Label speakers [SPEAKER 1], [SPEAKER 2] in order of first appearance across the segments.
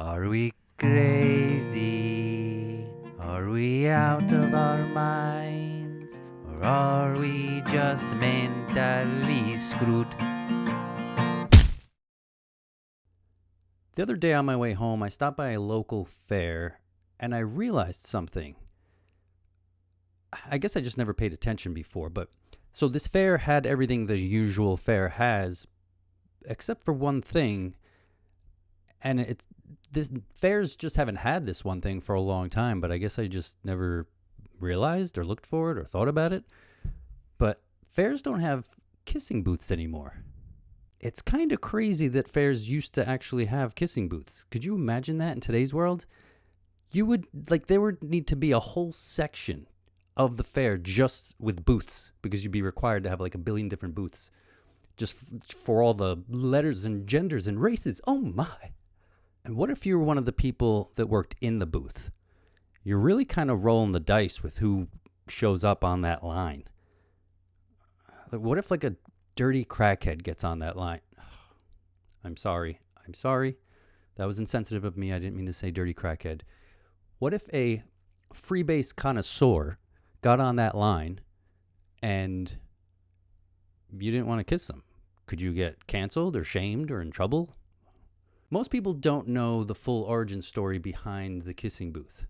[SPEAKER 1] Are we crazy? Are we out of our minds? Or are we just mentally screwed? The other day on my way home, I stopped by a local fair and I realized something. I guess I just never paid attention before, but so this fair had everything the usual fair has, except for one thing. And this fairs just haven't had this one thing for a long time, but I guess I just never realized or looked for it or thought about it. But fairs don't have kissing booths anymore. It's kind of crazy that fairs used to actually have kissing booths. Could you imagine that in today's world? There would need to be a whole section of the fair just with booths, because you'd be required to have like a billion different booths just for all the letters and genders and races. Oh my. And what if you were one of the people that worked in the booth? You're really kind of rolling the dice with who shows up on that line. Like, what if like a dirty crackhead gets on that line? I'm sorry. That was insensitive of me. I didn't mean to say dirty crackhead. What if a freebase connoisseur got on that line and you didn't want to kiss them? Could you get canceled or shamed or in trouble? Most people don't know the full origin story behind the kissing booth.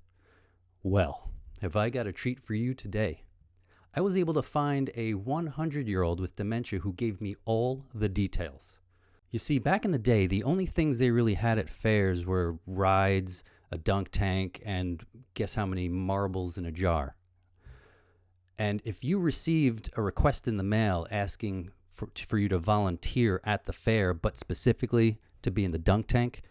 [SPEAKER 1] Well, have I got a treat for you today? I was able to find a 100-year-old with dementia who gave me all the details. You see, back in the day, the only things they really had at fairs were rides, a dunk tank, and guess how many marbles in a jar. And if you received a request in the mail asking for you to volunteer at the fair, but specifically to be in the dunk tank,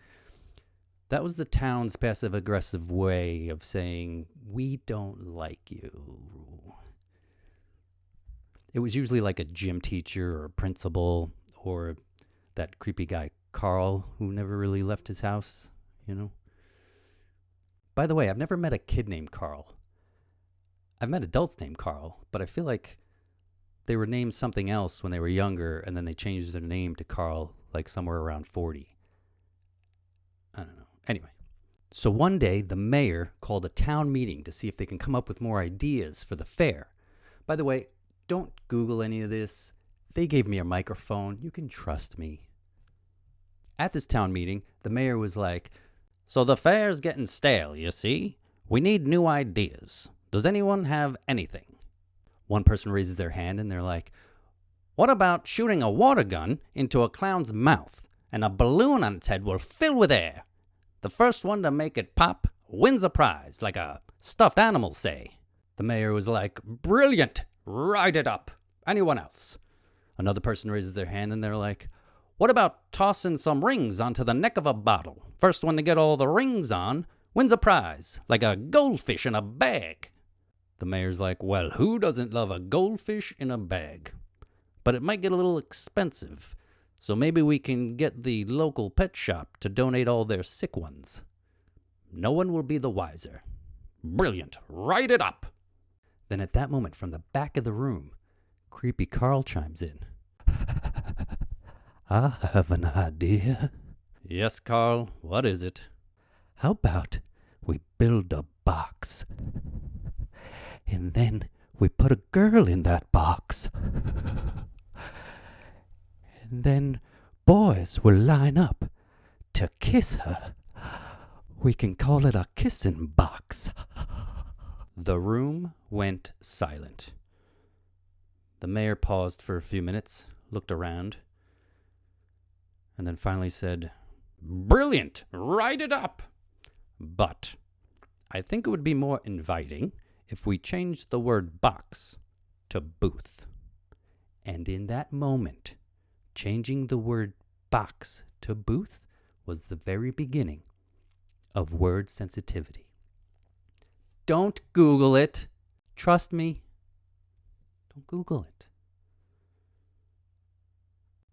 [SPEAKER 1] that was the town's passive-aggressive way of saying, we don't like you. It was usually like a gym teacher or a principal or that creepy guy, Carl, who never really left his house, you know? By the way, I've never met a kid named Carl. I've met adults named Carl, but I feel like they were named something else when they were younger, and then they changed their name to Carl like somewhere around 40. I don't know. Anyway, so one day the mayor called a town meeting to see if they can come up with more ideas for the fair. By the way, don't Google any of this. They gave me a microphone. You can trust me. At this town meeting, the mayor was like, so the fair's getting stale, you see? We need new ideas. Does anyone have anything? One person raises their hand and they're like, what about shooting a water gun into a clown's mouth and a balloon on its head will fill with air? The first one to make it pop wins a prize, like a stuffed animal, say. The mayor was like, brilliant, write it up. Anyone else? Another person raises their hand and they're like, what about tossing some rings onto the neck of a bottle? First one to get all the rings on wins a prize, like a goldfish in a bag. The mayor's like, well, who doesn't love a goldfish in a bag? But it might get a little expensive, so maybe we can get the local pet shop to donate all their sick ones. No one will be the wiser. Brilliant, write it up. Then at that moment, from the back of the room, creepy Carl chimes in. I have an idea. Yes, Carl, what is it? How about we build a box? And then we put a girl in that box. And then boys will line up to kiss her. We can call it a kissing box. The room went silent. The mayor paused for a few minutes, looked around, and then finally said, brilliant, write it up. But I think it would be more inviting if we changed the word box to booth. And in that moment, changing the word box to booth was the very beginning of word sensitivity. Don't Google it. Trust me. Don't Google it.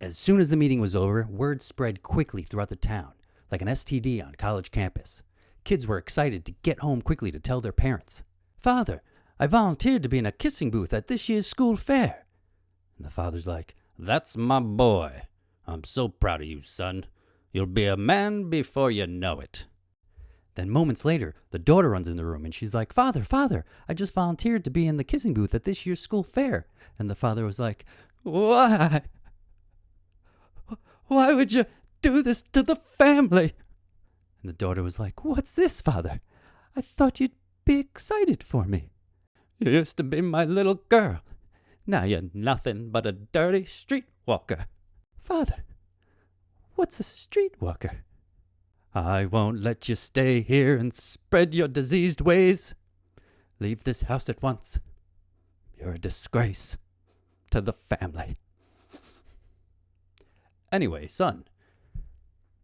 [SPEAKER 1] As soon as the meeting was over, word spread quickly throughout the town, like an STD on college campus. Kids were excited to get home quickly to tell their parents. Father, I volunteered to be in a kissing booth at this year's school fair. And the father's like, that's my boy. I'm so proud of you, son. You'll be a man before you know it. Then moments later, the daughter runs in the room and she's like, Father, I just volunteered to be in the kissing booth at this year's school fair. And the father was like, why? Why would you do this to the family? And the daughter was like, what's this, Father? I thought you'd be excited for me. You used to be my little girl. Now you're nothing but a dirty streetwalker. Father, what's a streetwalker? I won't let you stay here and spread your diseased ways. Leave this house at once. You're a disgrace to the family. Anyway, son,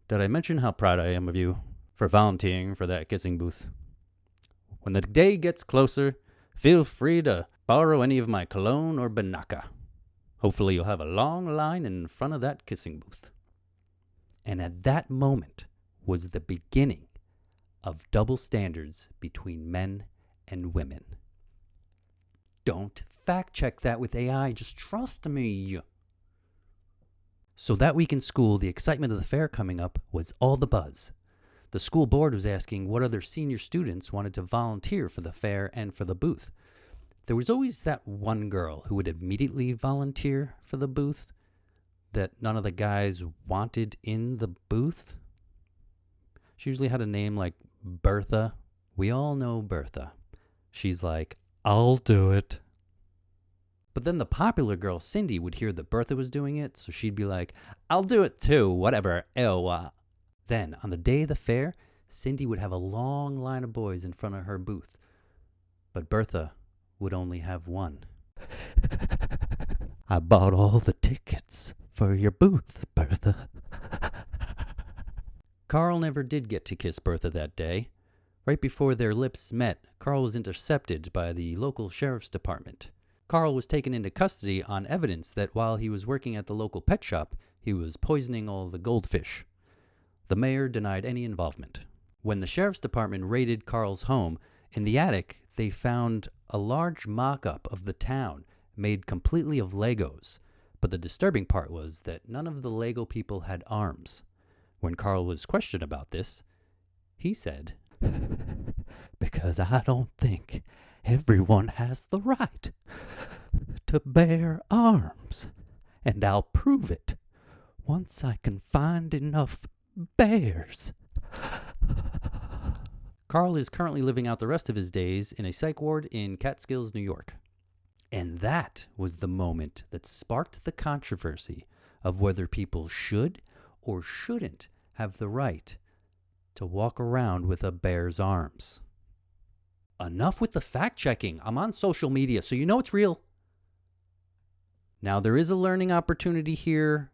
[SPEAKER 1] did I mention how proud I am of you for volunteering for that kissing booth? When the day gets closer, feel free to borrow any of my cologne or Banaka. Hopefully you'll have a long line in front of that kissing booth. And at that moment was the beginning of double standards between men and women. Don't fact check that with AI, just trust me. So that week in school, the excitement of the fair coming up was all the buzz. The school board was asking what other senior students wanted to volunteer for the fair and for the booth. There was always that one girl who would immediately volunteer for the booth that none of the guys wanted in the booth. She usually had a name like Bertha. We all know Bertha. She's like, I'll do it. But then the popular girl, Cindy, would hear that Bertha was doing it, so she'd be like, I'll do it too, whatever. Ew. Then, on the day of the fair, Cindy would have a long line of boys in front of her booth. But Bertha would only have one. I bought all the tickets for your booth, Bertha. Carl never did get to kiss Bertha that day. Right before their lips met, Carl was intercepted by the local sheriff's department. Carl was taken into custody on evidence that while he was working at the local pet shop, he was poisoning all the goldfish. The mayor denied any involvement. When the sheriff's department raided Carl's home, in the attic, they found a large mock-up of the town made completely of Legos. But the disturbing part was that none of the Lego people had arms. When Carl was questioned about this, he said, because I don't think everyone has the right to bear arms, and I'll prove it once I can find enough bears. Carl is currently living out the rest of his days in a psych ward in Catskills, New York. And that was the moment that sparked the controversy of whether people should or shouldn't have the right to walk around with a bear's arms. Enough with the fact-checking. I'm on social media, so you know it's real. Now, there is a learning opportunity here.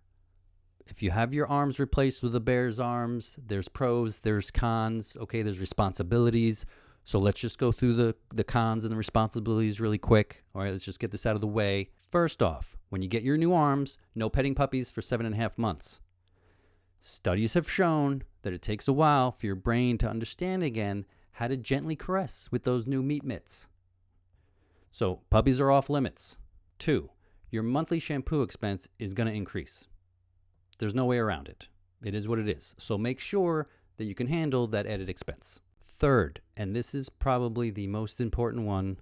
[SPEAKER 1] If you have your arms replaced with a bear's arms, there's pros, there's cons. Okay, there's responsibilities. So let's just go through the cons and the responsibilities really quick. All right, let's just get this out of the way. First off, when you get your new arms, no petting puppies for 7.5 months. Studies have shown that it takes a while for your brain to understand again how to gently caress with those new meat mitts. So puppies are off limits. 2, your monthly shampoo expense is going to increase. There's no way around it. It is what it is. So make sure that you can handle that added expense. Third, and this is probably the most important one,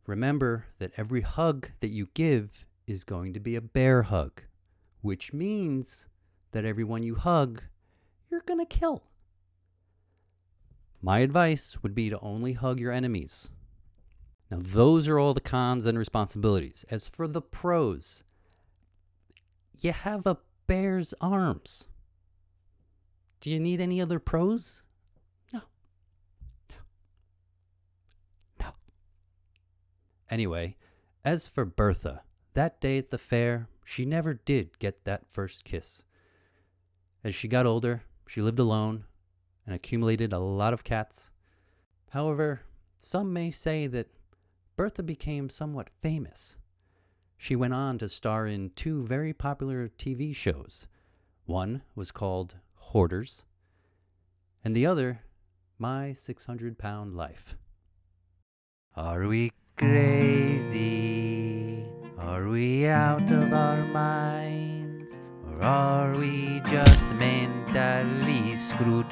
[SPEAKER 1] remember that every hug that you give is going to be a bear hug, which means that everyone you hug, you're going to kill. My advice would be to only hug your enemies. Now, those are all the cons and responsibilities. As for the pros, you have a bear's arms. Do you need any other pros? No. Anyway, as for Bertha, that day at the fair, she never did get that first kiss. As she got older, she lived alone and accumulated a lot of cats. However, some may say that Bertha became somewhat famous. She went on to star in 2 very popular TV shows. One was called Hoarders, and the other, My 600-Pound Life. Are we crazy? Are we out of our minds? Or are we just mentally screwed?